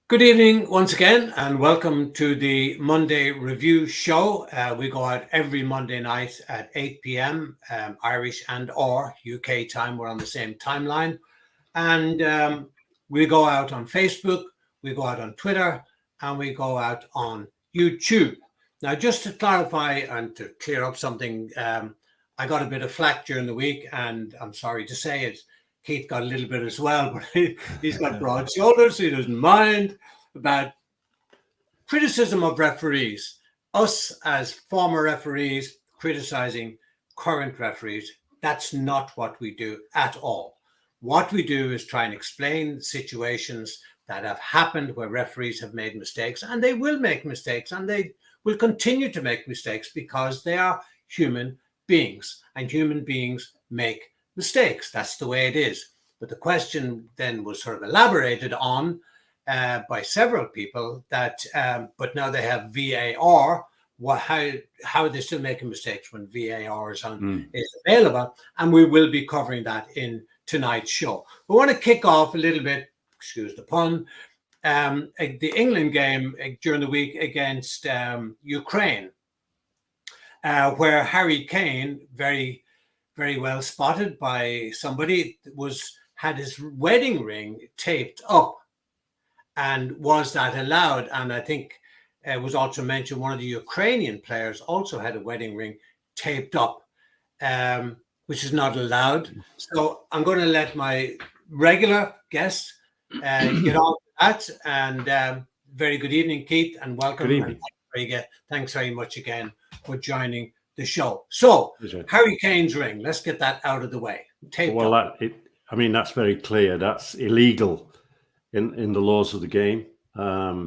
Good evening once again, and welcome to the Monday Review Show. We go out every Monday night at 8 p.m. Irish and or UK time. We're on the same timeline. And we go out on Facebook, we go out on Twitter, and we go out on YouTube. Now, just to clarify and to clear up something, I got a bit of flack during the week, and I'm sorry to say it. Keith got a little bit as well, but he's got broad shoulders, so he doesn't mind about criticism of referees. Us as former referees criticizing current referees, that's not what we do at all. What we do is try and explain situations that have happened where referees have made mistakes, and they will make mistakes, and they will continue to make mistakes because they are human beings, and human beings make mistakes. That's the way it is. But the question then was sort of elaborated on by several people that, but now they have VAR. How are they still making mistakes when VAR is available? And we will be covering that in tonight's show. We want to kick off a little bit, excuse the pun, the England game during the week against Ukraine, where Harry Kane, very, very well spotted by somebody, had his wedding ring taped up. And was that allowed? And I think it was also mentioned one of the Ukrainian players also had a wedding ring taped up, which is not allowed. So I'm going to let my regular guests get on to that. And very good evening, Keith, and welcome. Good evening. And thanks very much again for joining the show. So, Harry Kane's ring, let's get that out of the way. Taped up. That's very clear. That's illegal in the laws of the game. The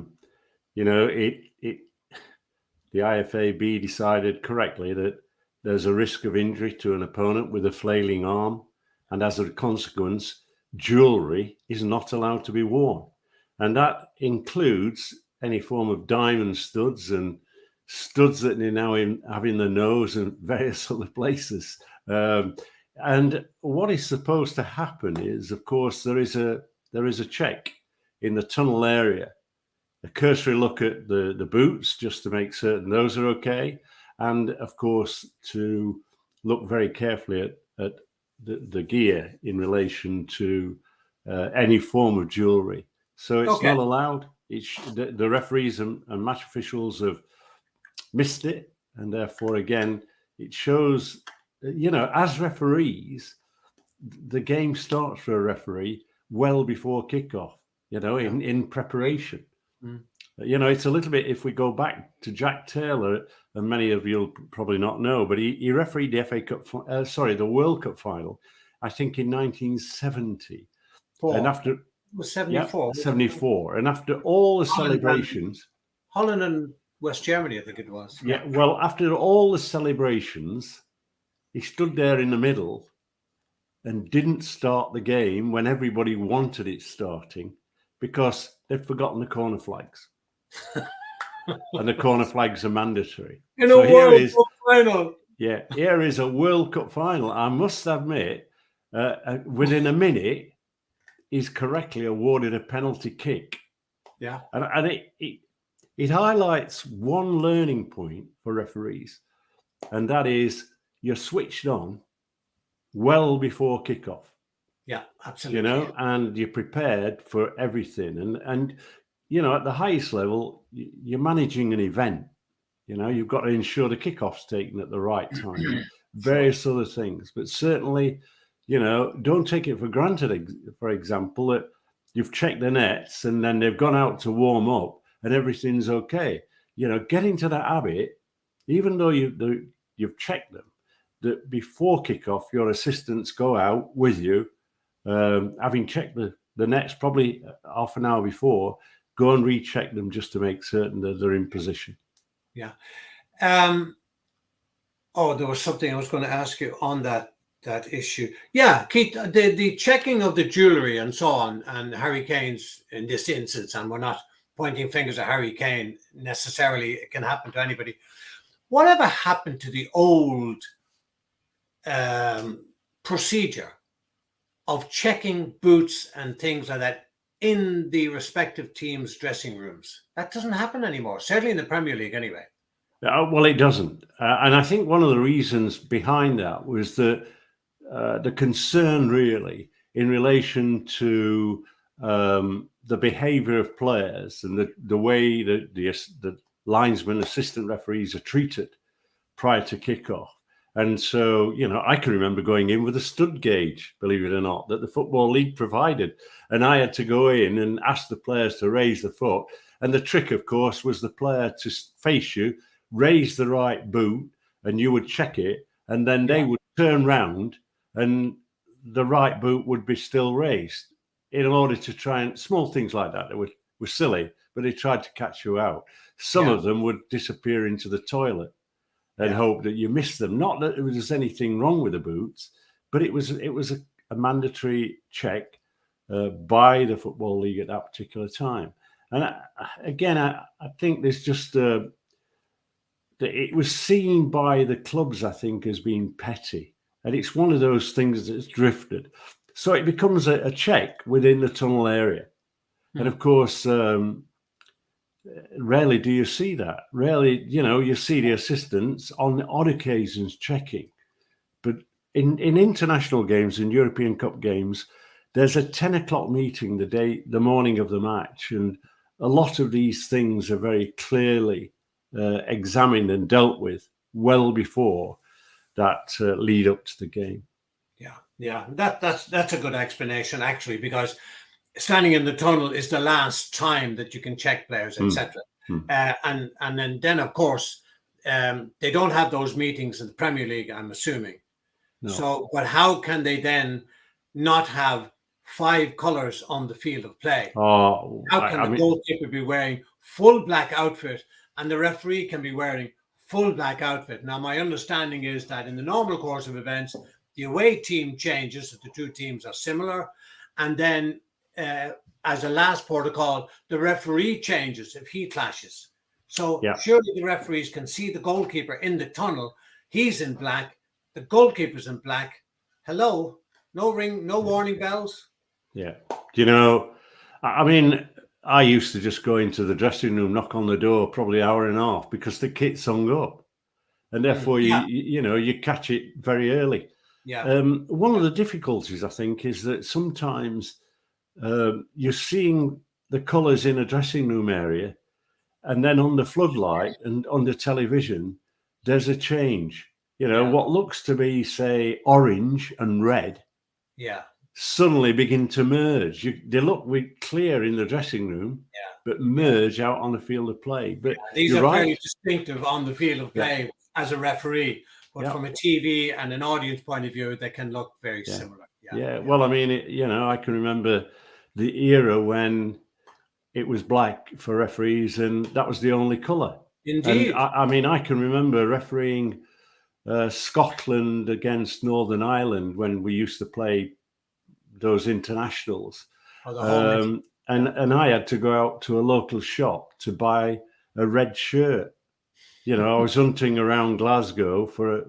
IFAB decided correctly that there's a risk of injury to an opponent with a flailing arm, and as a consequence, jewelry is not allowed to be worn, and that includes any form of diamond studs and studs that they now have in the nose and various other places. And what is supposed to happen is, of course, there is a check in the tunnel area, a cursory look at the boots just to make certain those are okay, and of course to look very carefully at the gear in relation to any form of jewelry. So it's not allowed. The referees and match officials have missed it, and therefore again it shows, as referees, the game starts for a referee well before kickoff, in preparation. It's a little bit, if we go back to Jack Taylor, and many of you'll probably not know, but he refereed the the World Cup final, I think in 1970. And after... It was 74. Yeah, 74. And after all the celebrations... Holland and West Germany, I think it was. Yeah, well, after all the celebrations, he stood there in the middle and didn't start the game when everybody wanted it starting because they'd forgotten the corner flags. And the corner flags are mandatory. In a World Cup final. Yeah, here is a World Cup final. I must admit, within a minute, he's correctly awarded a penalty kick. Yeah. And it highlights one learning point for referees, and that is you're switched on well before kickoff. Yeah, absolutely. And you're prepared for everything. And at the highest level, you're managing an event. You've got to ensure the kickoff's taken at the right time, various other things. But certainly, don't take it for granted, for example, that you've checked the nets and then they've gone out to warm up and everything's okay. Get into that habit, even though you've checked them, that before kickoff, your assistants go out with you, having checked the nets probably half an hour before, go and recheck them just to make certain that they're in position. Yeah. There was something I was going to ask you on that issue. Yeah, Keith, the checking of the jewelry and so on, and Harry Kane's in this instance, and we're not pointing fingers at Harry Kane necessarily, it can happen to anybody. Whatever happened to the old procedure of checking boots and things like that in the respective teams' dressing rooms. That doesn't happen anymore, certainly in the Premier League anyway. Well, it doesn't. And I think one of the reasons behind that was that the concern really in relation to the behaviour of players and the way that the linesmen, assistant referees are treated prior to kickoff. And so, I can remember going in with a stud gauge, believe it or not, that the Football League provided. And I had to go in and ask the players to raise the foot. And the trick, of course, was the player to face you, raise the right boot, and you would check it. And then they would turn round and the right boot would be still raised in order to try and small things like that were silly, but they tried to catch you out. Some of them would disappear into the toilet and hope that you missed them. Not that there was anything wrong with the boots, but it was a mandatory check by the Football League at that particular time. And I think there's just it was seen by the clubs, I think, as being petty. And it's one of those things that's drifted. So it becomes a check within the tunnel area. And of course, rarely do you see that. Rarely, you see the assistants on odd occasions checking. But in international games, in European Cup games, there's a 10 o'clock meeting the morning of the match. And a lot of these things are very clearly examined and dealt with well before that lead up to the game. Yeah, that's a good explanation, actually, because standing in the tunnel is the last time that you can check players, etc. And then of course they don't have those meetings in the Premier League, I'm assuming. No. So, but how can they then not have 5 colours on the field of play? How can the goalkeeper be wearing full black outfit and the referee can be wearing full black outfit? Now, my understanding is that in the normal course of events, the away team changes if the two teams are similar. And then as a last protocol, the referee changes if he clashes. So surely the referees can see the goalkeeper in the tunnel. He's in black. The goalkeeper's in black. Hello? No ring, no warning bells? Yeah. I used to just go into the dressing room, knock on the door, probably an hour and a half, because the kit's hung up. And therefore, you catch it very early. Yeah. One of the difficulties, I think, is that sometimes you're seeing the colours in a dressing room area, and then on the floodlight and on the television, there's a change. What looks to be, say, orange and red, suddenly begin to merge. They look clear in the dressing room, but merge out on the field of play. But these are very distinctive on the field of play as a referee. But from a TV and an audience point of view, they can look very similar. Well, I can remember the era when it was black for referees, and that was the only colour. Indeed. And I can remember refereeing Scotland against Northern Ireland when we used to play those internationals. And I had to go out to a local shop to buy a red shirt. I was hunting around Glasgow for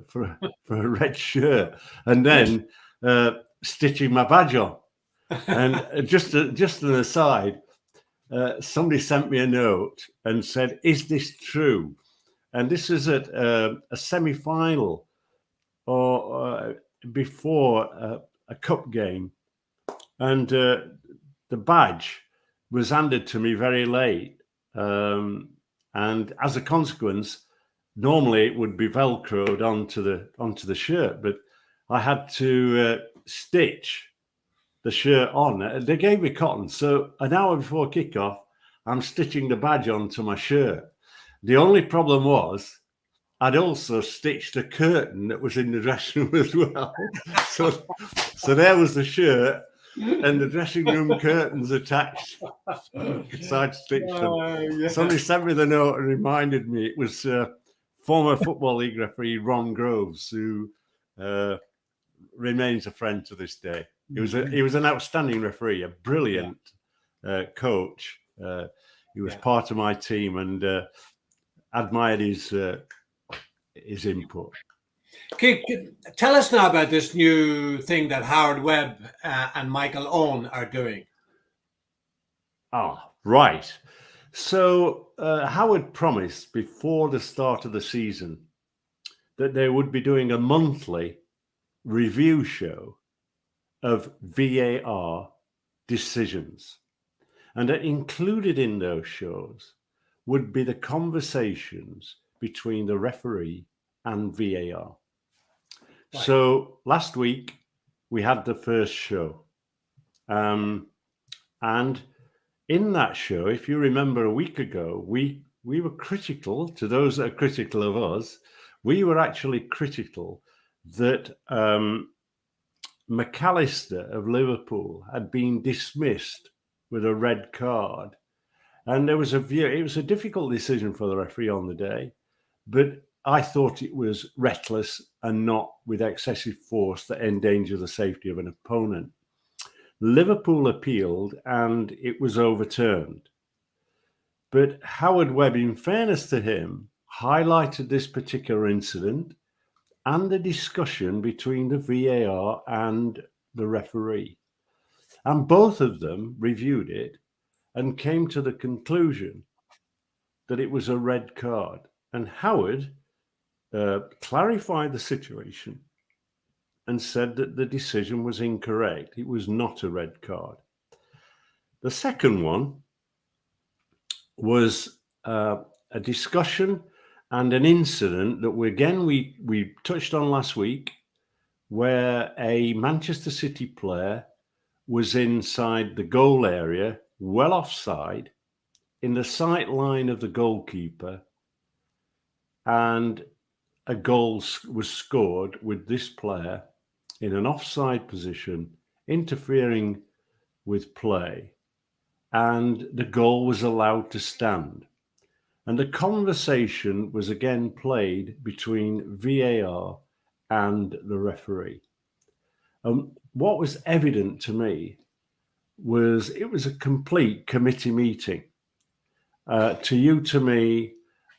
a red shirt, and then stitching my badge on. And just an aside, somebody sent me a note and said, "Is this true?" And this is at a semi-final or before a cup game, and the badge was handed to me very late. And as a consequence, normally it would be velcroed onto the shirt, but I had to stitch the shirt on. They gave me cotton, so an hour before kickoff, I'm stitching the badge onto my shirt. The only problem was I'd also stitched a curtain that was in the dressing room as well. So there was the shirt and the dressing room curtains attached. So I'd stitched them. Somebody sent me the note and reminded me it was former Football League referee Ron Groves, who remains a friend to this day. He was an outstanding referee, a brilliant coach. He was part of my team and admired his input. Okay, tell us now about this new thing that Howard Webb and Michael Owen are doing. Right. So Howard promised before the start of the season that they would be doing a monthly review show of VAR decisions. And that included in those shows would be the conversations between the referee and VAR. Right. So last week we had the first show. And in that show, if you remember a week ago, we were critical, to those that are critical of us, we were actually critical that McAllister of Liverpool had been dismissed with a red card. And there was it was a difficult decision for the referee on the day, but I thought it was reckless and not with excessive force that endangered the safety of an opponent. Liverpool appealed and it was overturned. But Howard Webb, in fairness to him, highlighted this particular incident and the discussion between the VAR and the referee. And both of them reviewed it and came to the conclusion that it was a red card. And Howard clarified the situation and said that the decision was incorrect. It was not a red card. The second one was a discussion and an incident that we touched on last week, where a Manchester City player was inside the goal area, well offside, in the sight line of the goalkeeper, and a goal was scored with this player in an offside position, interfering with play, and the goal was allowed to stand. And the conversation was again played between VAR and the referee. What was evident to me was it was a complete committee meeting. To you, to me,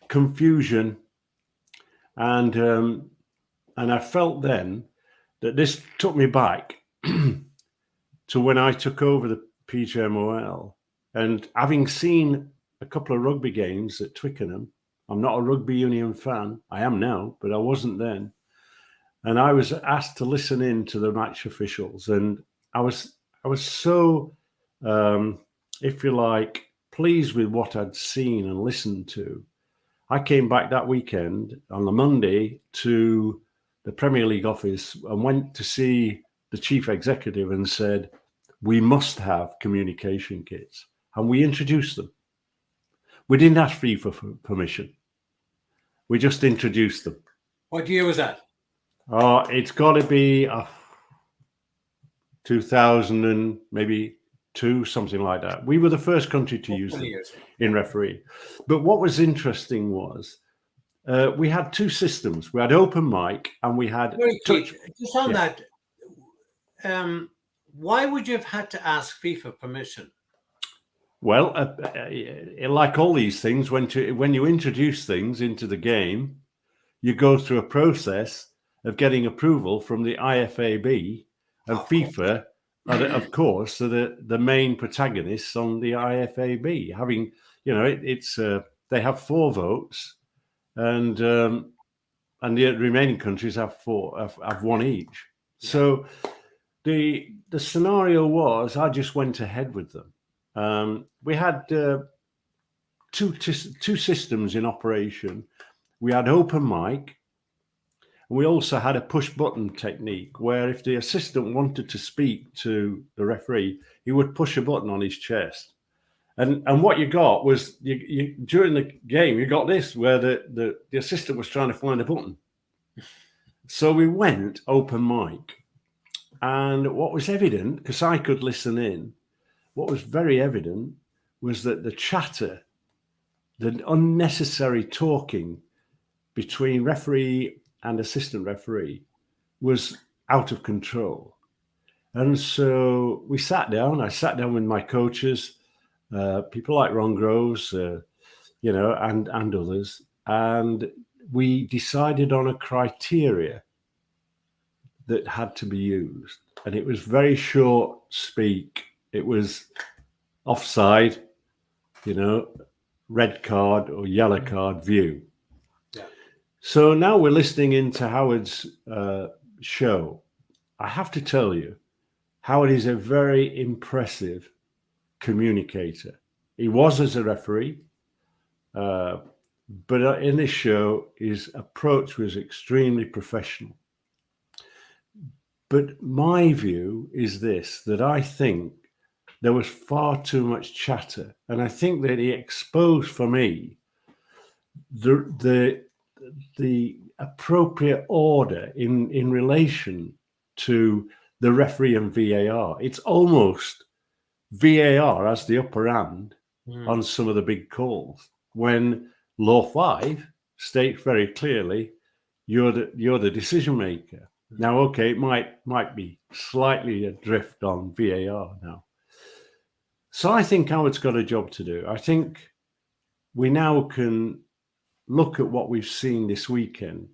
confusion, and I felt then that this took me back to when I took over the PGMOL, and having seen a couple of rugby games at Twickenham. I'm not a rugby union fan. I am now, but I wasn't then. And I was asked to listen in to the match officials, and I was so, if you like, pleased with what I'd seen and listened to. I came back that weekend on the Monday to the Premier League office and went to see the chief executive and said, we must have communication kits. And we introduced them. We didn't ask FIFA for permission. We just introduced them. What year was that? It's got to be 2000 and maybe 2, something like that. We were the first country to use them in referee. But what was interesting was we had 2 systems. We had open mic and we had touch. Just on that, why would you have had to ask FIFA permission? Well, like all these things, when you introduce things into the game, you go through a process of getting approval from the IFAB and FIFA, of course, are the main protagonists on the IFAB. Having, it's they have 4 votes, and the remaining countries have 1 each. So the scenario was, I just went ahead with them. We had 2 systems in operation. We had open mic. We also had a push button technique where if the assistant wanted to speak to the referee, he would push a button on his chest. And what you got was you during the game, you got this where the assistant was trying to find a button. So we went open mic. And what was evident, because I could listen in, what was very evident was that the chatter, the unnecessary talking between referee and assistant referee was out of control. And so we sat down. I sat down with my coaches, people like Ron Groves, and others. And we decided on a criteria that had to be used. And it was very short speak. It was offside, red card or yellow card view. Yeah. So now we're listening into Howard's show. I have to tell you, Howard is a very impressive communicator. He was as a referee, but in this show, his approach was extremely professional. But my view is this, that I think there was far too much chatter. And I think that he exposed for me the appropriate order in relation to the referee and VAR. It's almost VAR as the upper hand on some of the big calls, when Law 5 states very clearly you're the decision maker. Now, okay, it might be slightly adrift on VAR now. So I think Howard's got a job to do. I think we now can look at what we've seen this weekend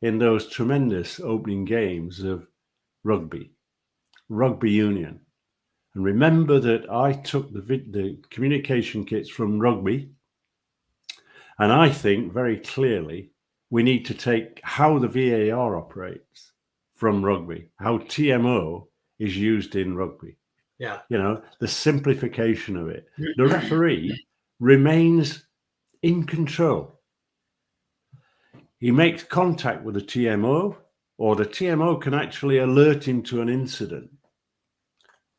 in those tremendous opening games of rugby union. And remember that I took the communication kits from rugby, and I think very clearly we need to take how the VAR operates from rugby, how TMO is used in rugby. Yeah. The simplification of it. The referee remains in control. He makes contact with the TMO, or the TMO can actually alert him to an incident.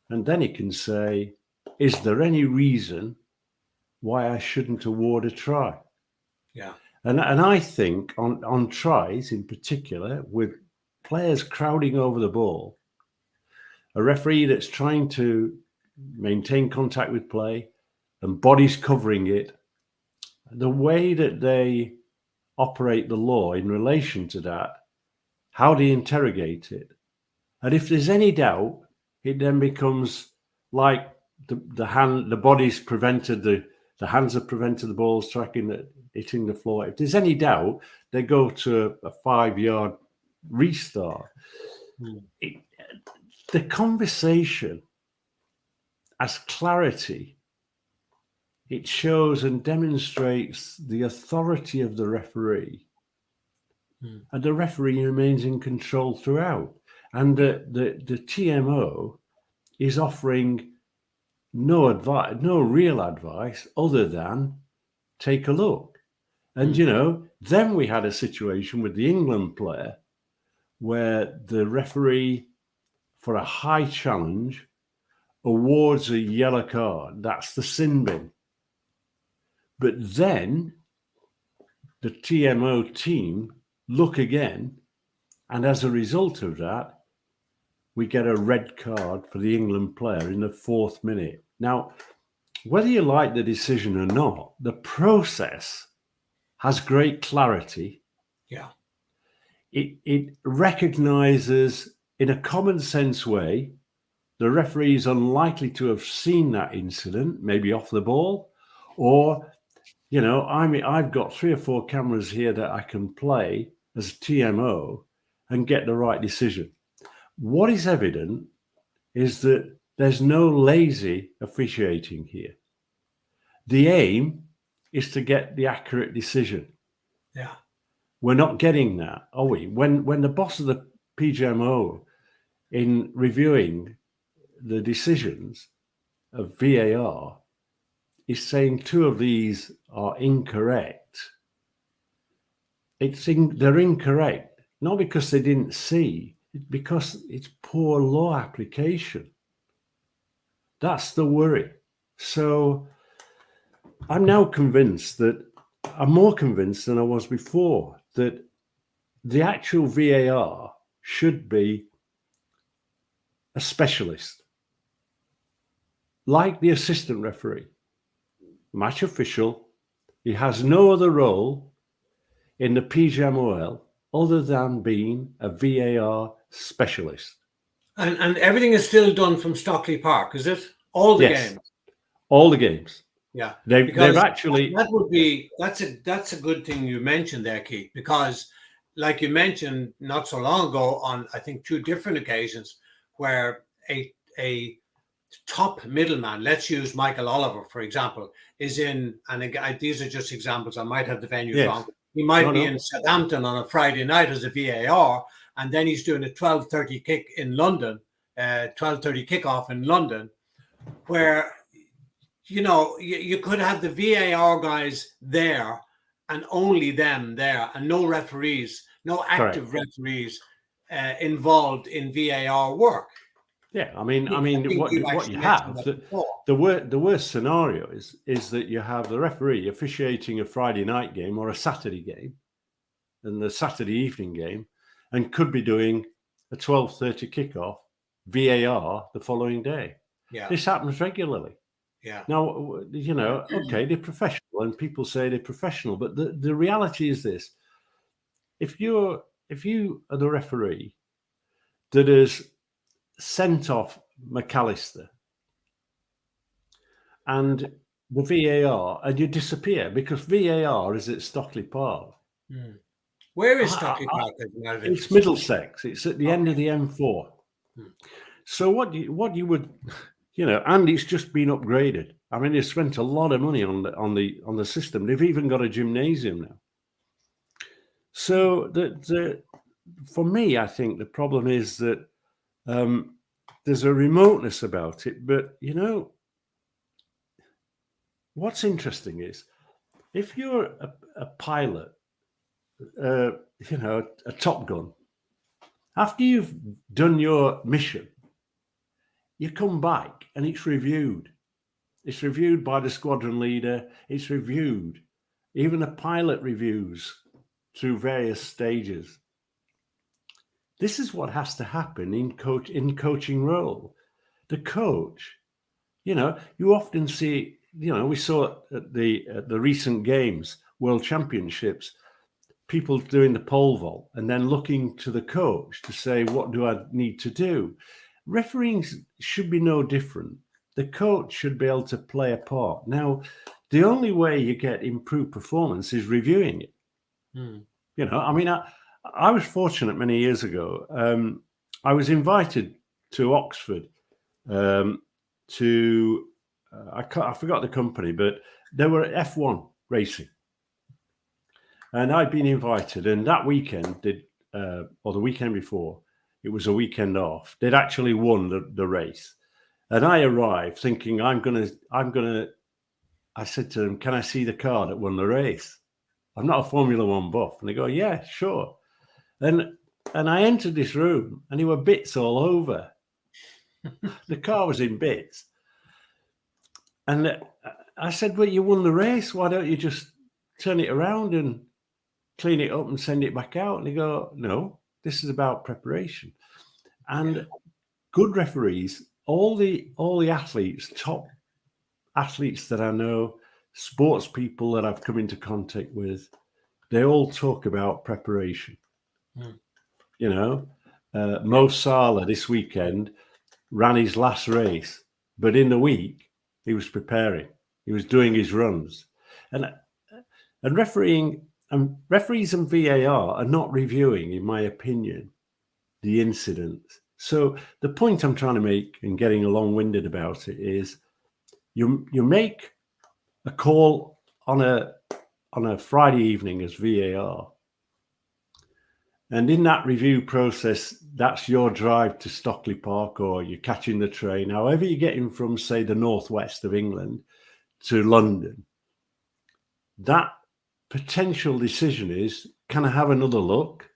And then he can say, is there any reason why I shouldn't award a try? Yeah. And I think on tries in particular, with players crowding over the ball, a referee that's trying to maintain contact with play and bodies covering it, the way that they operate the law in relation to that, how they interrogate it. And if there's any doubt, it then becomes like the body's prevented, the hands have prevented the ball hitting the floor. If there's any doubt, they go to a 5-yard restart. The conversation as clarity, it shows and demonstrates the authority of the referee. And the referee remains in control throughout. And the TMO is offering no real advice other than take a look. And, then we had a situation with the England player where the referee, for a high challenge, awards a yellow card. That's the sin bin. But then the TMO team look again, and as a result of that, we get a red card for the England player in the 4th minute. Now, whether you like the decision or not, the process has great clarity. Yeah. It recognizes in a common sense way the referee is unlikely to have seen that incident, maybe off the ball, or, I've got 3 or 4 cameras here that I can play as TMO and get the right decision. What is evident is that there's no lazy officiating here. The aim is to get the accurate decision. Yeah. We're not getting that, are we? When the boss of the PGMO, in reviewing the decisions of VAR, is saying 2 of these are incorrect, they're incorrect, not because they didn't see, because it's poor law application. That's the worry. So I'm now I'm more convinced than I was before that the actual VAR should be a specialist, like the assistant referee, match official. He has no other role in the PGMOL other than being a VAR specialist. And everything is still done from Stockley Park, is it? All the games? All the games. Yeah. They've actually... That's a good thing you mentioned there, Keith, because like you mentioned not so long ago on, I think, 2 different occasions where a top middleman, let's use Michael Oliver, for example, is in, and again, these are just examples, I might have the venues wrong. He might be in Southampton on a Friday night as a VAR, and then he's doing a 12:30 kick in London, 12:30 kickoff in London, where, you know, you could have the VAR guys there and only them there, and no referees, no active referees involved in VAR work. Yeah, I mean, what you have, the worst scenario is that you have the referee officiating a Friday night game or a Saturday game, and the Saturday evening game, and could be doing a 12:30 kickoff VAR the following day. Yeah, this happens regularly. Yeah. Now, you know, okay, they're professional, and people say they're professional, but the reality is this: if you are the referee that has sent off McAllister and the VAR, and you disappear because VAR is at Stockley Park. Where is Stockley Park? It's Middlesex. It's at the end of the M4. So what you would, you know, and it's just been upgraded. I mean, they spent a lot of money on the system. They've even got a gymnasium now. So for me, I think the problem is that there's a remoteness about it. But, you know, what's interesting is if you're a pilot, you know, a Top Gun, after you've done your mission, you come back and it's reviewed. It's reviewed by the squadron leader. It's reviewed. Even the pilot reviews through various stages. This is what has to happen in coaching role. The coach, you know, you often see, you know, we saw at the recent games, World Championships, people doing the pole vault and then looking to the coach to say, what do I need to do? Refereeing should be no different. The coach should be able to play a part. Now, the only way you get improved performance is reviewing it. You know, I mean, I was fortunate many years ago. I was invited to Oxford to, I forgot the company, but they were F1 racing. And I'd been invited, and that weekend, or the weekend before, it was a weekend off. They'd actually won the race. And I arrived thinking, I said to them, can I see the car that won the race? I'm not a Formula One buff. And they go, yeah, sure. And I entered this room and there were bits all over. The car was in bits. And I said, well, you won the race. Why don't you just turn it around and clean it up and send it back out? And they go, no, this is about preparation. And good referees, all the athletes, top athletes that I know, sports people that I've come into contact with, they all talk about preparation. You know, Mo Salah this weekend ran his last race, but in the week he was preparing. He was doing his runs, and referees and VAR are not reviewing, in my opinion, the incidents. So the point I'm trying to make, and getting long-winded about it, is you make a call on a Friday evening as VAR. And in that review process, that's your drive to Stockley Park, or you're catching the train, however you're getting from, say, the northwest of England to London. That potential decision is, can I have another look?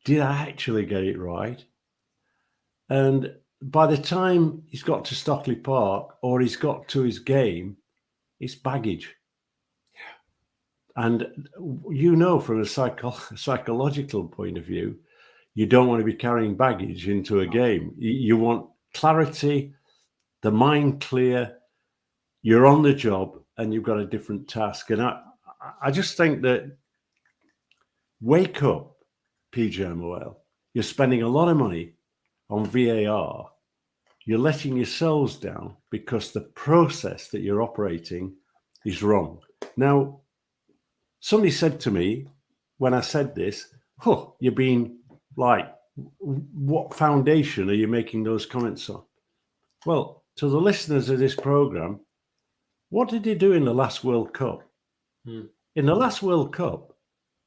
Did I actually get it right? And by the time he's got to Stockley Park or he's got to his game, it's baggage. And you know, from a psychological point of view, you don't want to be carrying baggage into a game. You want clarity, the mind clear, you're on the job and you've got a different task. And I just think that, wake up, PGMOL. You're spending a lot of money on VAR. You're letting yourselves down because the process that you're operating is wrong. Now, somebody said to me when I said this, oh, you're being like, what foundation are you making those comments on? Well, to the listeners of this program, what did they do in the last World Cup? In the last World Cup,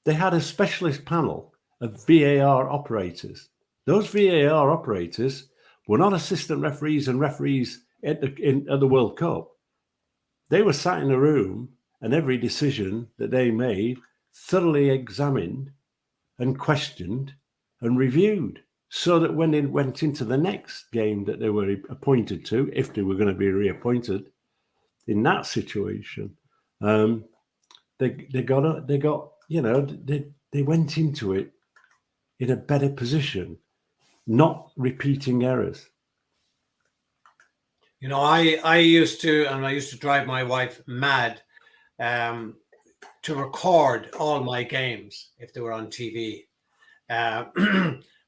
they had a specialist panel of VAR operators. Those VAR operators were not assistant referees and referees at the World Cup. They were sat in a room, and every decision that they made thoroughly examined and questioned and reviewed, so that when they went into the next game that they were appointed to, if they were going to be reappointed in that situation, they went into it in a better position, not repeating errors. You know, I used to drive my wife mad to record all my games if they were on TV.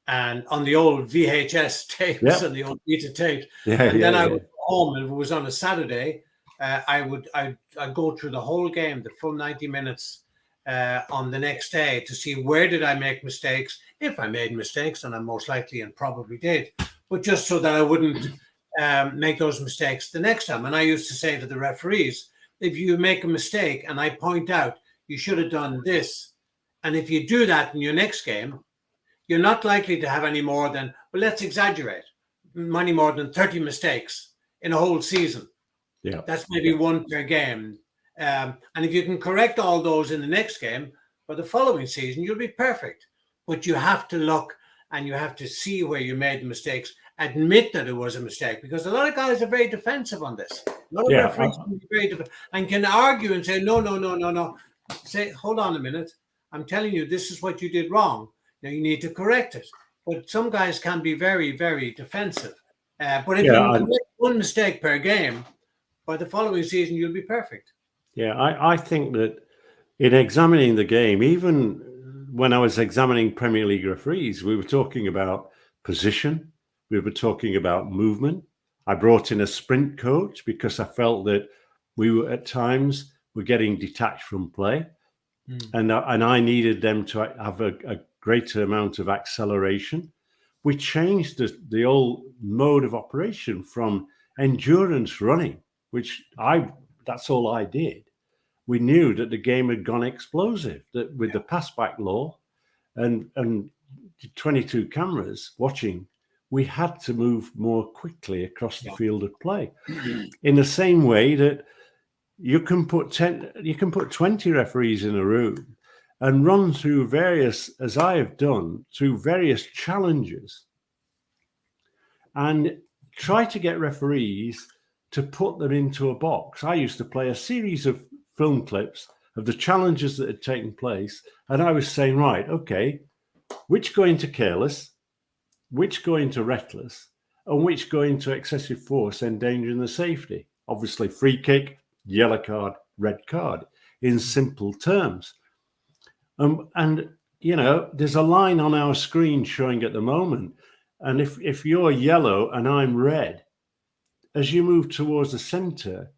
And on the old VHS tapes and the old beta tapes. Then I would go home, and if it was on a Saturday, I'd go through the whole game, the full 90 minutes on the next day, to see where did I make mistakes, if I made mistakes, and I most likely and probably did, but just so that I wouldn't make those mistakes the next time. And I used to say to the referees, if you make a mistake and I point out you should have done this, and if you do that in your next game, you're not likely to have any more than, well, let's exaggerate, many more than 30 mistakes in a whole season. Yeah, that's maybe one per game. And if you can correct all those in the next game, for the following season, you'll be perfect. But you have to look, and you have to see where you made the mistakes, admit that it was a mistake, because a lot of guys are very defensive on this. A lot of referees can be very defensive and can argue and say, no. Say, hold on a minute. I'm telling you, this is what you did wrong. Now you need to correct it. But some guys can be very, very defensive. But if you can make one mistake per game, by the following season, you'll be perfect. Yeah, I think that in examining the game, even when I was examining Premier League referees, we were talking about position, we were talking about movement. I brought in a sprint coach because I felt that we were at times getting detached from play, and I needed them to have a greater amount of acceleration. We changed the old mode of operation from endurance running, which that's all I did. We knew that the game had gone explosive, that with the pass back law and 22 cameras watching, we had to move more quickly across the field of play. In the same way that you can put 20 referees in a room and run through various, as I have done, through various challenges, and try to get referees to put them into a box. I used to play a series of film clips of the challenges that had taken place, and I was saying, right, okay, which go into careless, which go into reckless, and which go into excessive force, endangering the safety. Obviously, free kick, yellow card, red card, in simple terms. And you know, there's a line on our screen showing at the moment, and if you're yellow and I'm red, as you move towards the center,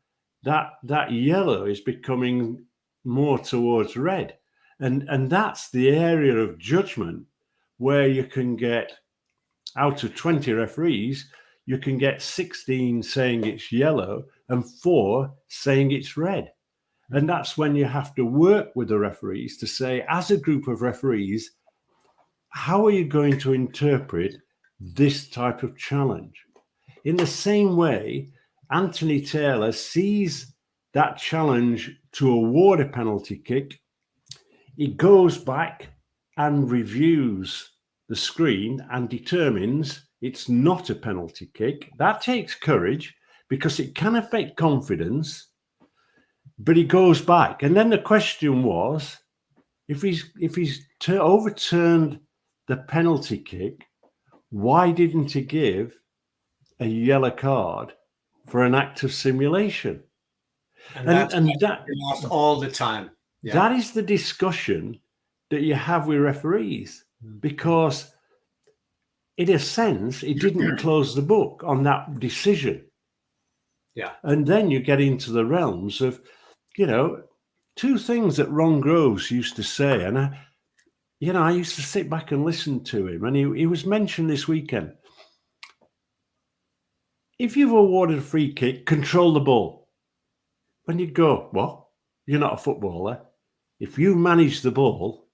that yellow is becoming more towards red. And that's the area of judgment where you can get, out of 20 referees, you can get 16 saying it's yellow and 4 saying it's red. And that's when you have to work with the referees to say, as a group of referees, how are you going to interpret this type of challenge? In the same way, Anthony Taylor sees that challenge to award a penalty kick. He goes back and reviews the screen and determines it's not a penalty kick. That takes courage because it can affect confidence, but he goes back. And then the question was, if he's overturned the penalty kick, why didn't he give a yellow card for an act of simulation? And that all the time. Yeah. That is the discussion that you have with referees, because in a sense, it didn't close the book on that decision. Yeah. And then you get into the realms of, you know, two things that Ron Groves used to say. And I used to sit back and listen to him. And he was mentioned this weekend. if you've awarded a free kick, control the ball. When you go, what? You're not a footballer. If you manage the ball,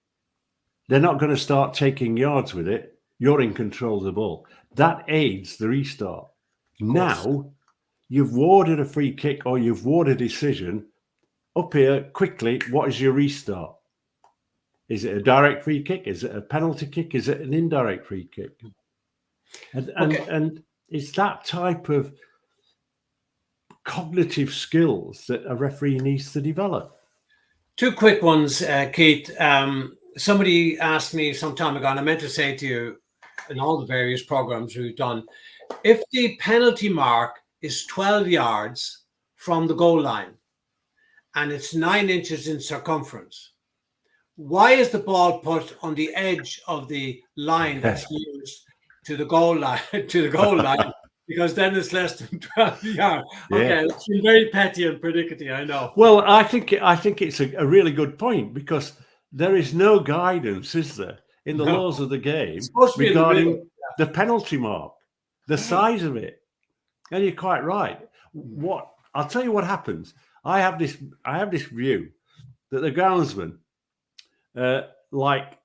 they're not going to start taking yards with it. You're in control of the ball. That aids the restart. Now, you've awarded a free kick or you've awarded a decision. Up here, quickly, what is your restart? Is it a direct free kick? Is it a penalty kick? Is it an indirect free kick? And it's that type of cognitive skills that a referee needs to develop. Two quick ones, Keith. Somebody asked me some time ago, and I meant to say to you in all the various programs we've done, if the penalty mark is 12 yards from the goal line and it's 9 inches in circumference, why is the ball put on the edge of the line that's used to the goal line? Because then it's less than 12 yards. Okay, it's been very petty and pernickety, I know. Well, I think it's a really good point, because there is no guidance, is there, in the laws of the game regarding the penalty mark, the size of it. And you're quite right. I'll tell you what happens. I have this view that the groundsman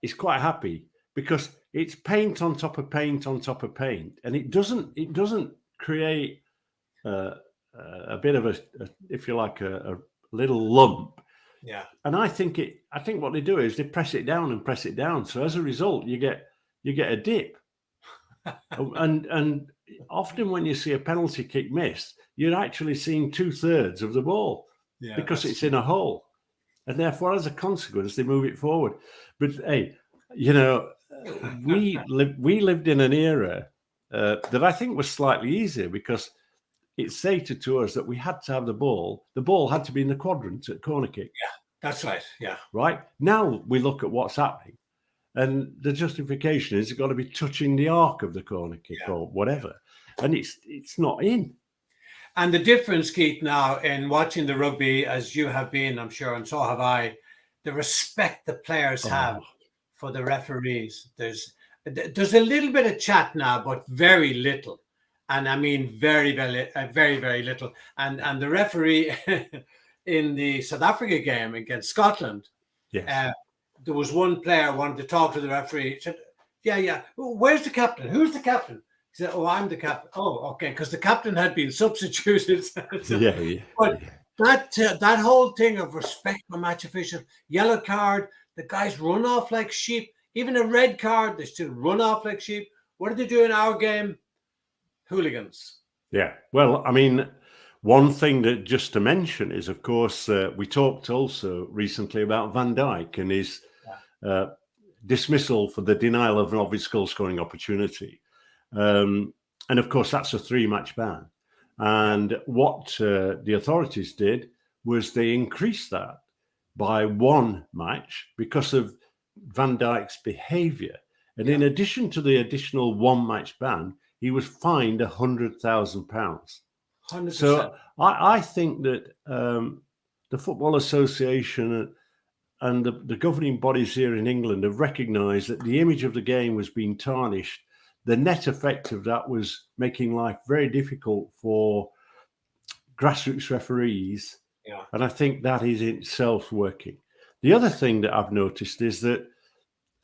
is quite happy, because it's paint on top of paint on top of paint, and it doesn't create a bit of a if you like, a little lump. Yeah. And I think what they do is they press it down and press it down. So as a result, you get a dip. and often when you see a penalty kick missed, you're actually seeing 2/3 of the ball, because it's in a hole. And therefore, as a consequence, they move it forward. But hey, we lived in an era that I think was slightly easier, because it stated to us that we had to have the ball. The ball had to be in the quadrant at corner kick. Yeah, that's right. Yeah. Right. Now we look at what's happening, and the justification is it's got to be touching the arc of the corner kick or whatever. And it's not in. And the difference, Keith, now in watching the rugby, as you have been, I'm sure, and so have I, the respect the players have for the referees. There's a little bit of chat now, but very little. And I mean very, very, very, very little. And the referee in the South Africa game against Scotland, there was one player wanted to talk to the referee. He said, yeah, where's the captain? Who's the captain? He said, oh, I'm the captain. Oh, okay, because the captain had been substituted. But that whole thing of respect for match officials, yellow card, the guys run off like sheep. Even a red card, they still run off like sheep. What did they do in our game? Hooligans. Yeah. Well, I mean, one thing that just to mention is, of course, we talked also recently about Van Dijk and his dismissal for the denial of an obvious goal scoring opportunity. And of course, that's a 3-match ban. And what the authorities did was they increased that by 1 match because of Van Dijk's behaviour. And in addition to the additional 1-match ban, he was fined £100,000. 100%. So I think that the Football Association and the governing bodies here in England have recognised that the image of the game was being tarnished. The net effect of that was making life very difficult for grassroots referees. Yeah. And I think that is itself working. The other thing that I've noticed is that,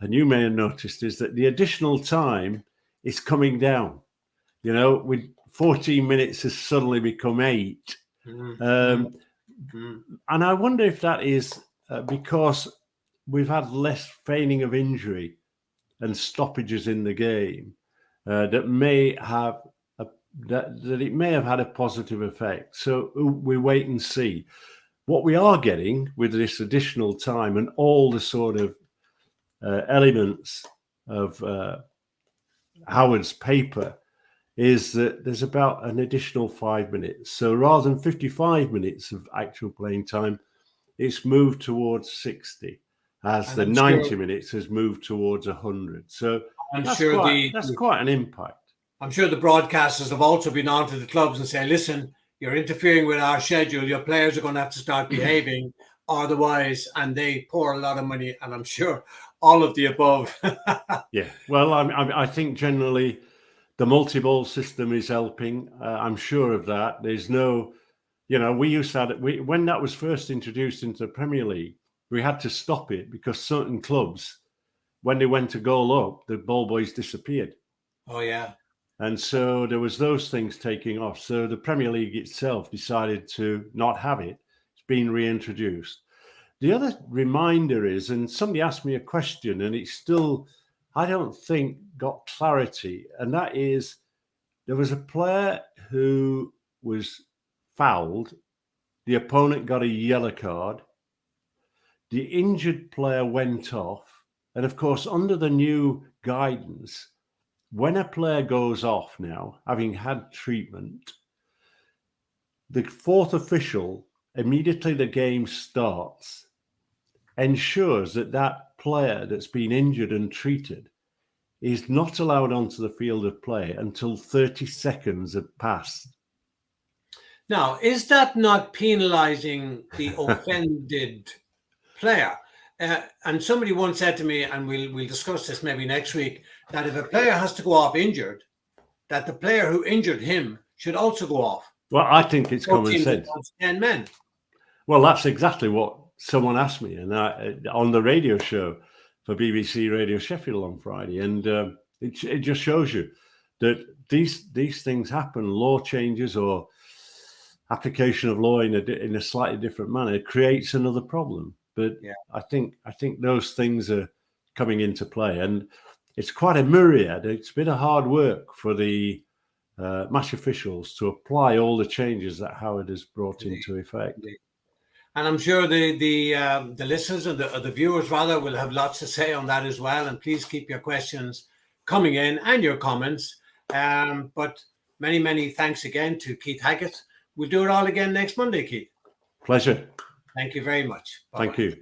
and you may have noticed, is that the additional time is coming down. With 14 minutes has suddenly become 8. And I wonder if that is because we've had less feigning of injury and stoppages in the game. That may have that it may have had a positive effect. So we wait and see. What we are getting with this additional time and all the sort of elements of Howard's paper is that there's about an additional 5 minutes. So rather than 55 minutes of actual playing time, it's moved towards 60, as the 90 minutes has moved towards 100. So that's quite an impact. I'm sure the broadcasters have also been on to the clubs and say, listen, you're interfering with our schedule. Your players are going to have to start behaving otherwise, and they pour a lot of money, and I'm sure all of the above. Yeah. Well, I think generally The multi-ball system is helping. I'm sure of that. There's no, we used to have it. When that was first introduced into the Premier League, we had to stop it because certain clubs, when they went to goal up, the ball boys disappeared. Oh, yeah. And so there was those things taking off. So the Premier League itself decided to not have it. It's been reintroduced. The other reminder is, and somebody asked me a question, and it's still, I don't think, got clarity. And that is, there was a player who was fouled. The opponent got a yellow card. The injured player went off. And of course, under the new guidance, when a player goes off now, having had treatment, the fourth official, immediately the game starts, ensures that that player that's been injured and treated is not allowed onto the field of play until 30 seconds have passed. Now, is that not penalising the offended player? And somebody once said to me, and we'll discuss this maybe next week, that if a player has to go off injured, that the player who injured him should also go off. Well, I think it's common sense. 10 men. Well, that's exactly what someone asked me, and on the radio show for BBC Radio Sheffield on Friday, and it just shows you that these things happen. Law changes or application of law in a slightly different manner creates another problem. But yeah. I think those things are coming into play, and it's quite a myriad. It's been a hard work for the match officials to apply all the changes that Howard has brought into effect. And I'm sure the listeners and the viewers rather will have lots to say on that as well. And please keep your questions coming in and your comments. But many thanks again to Keith Haggett. We'll do it all again next Monday, Keith. Pleasure. Thank you very much. Bye-bye. Thank you.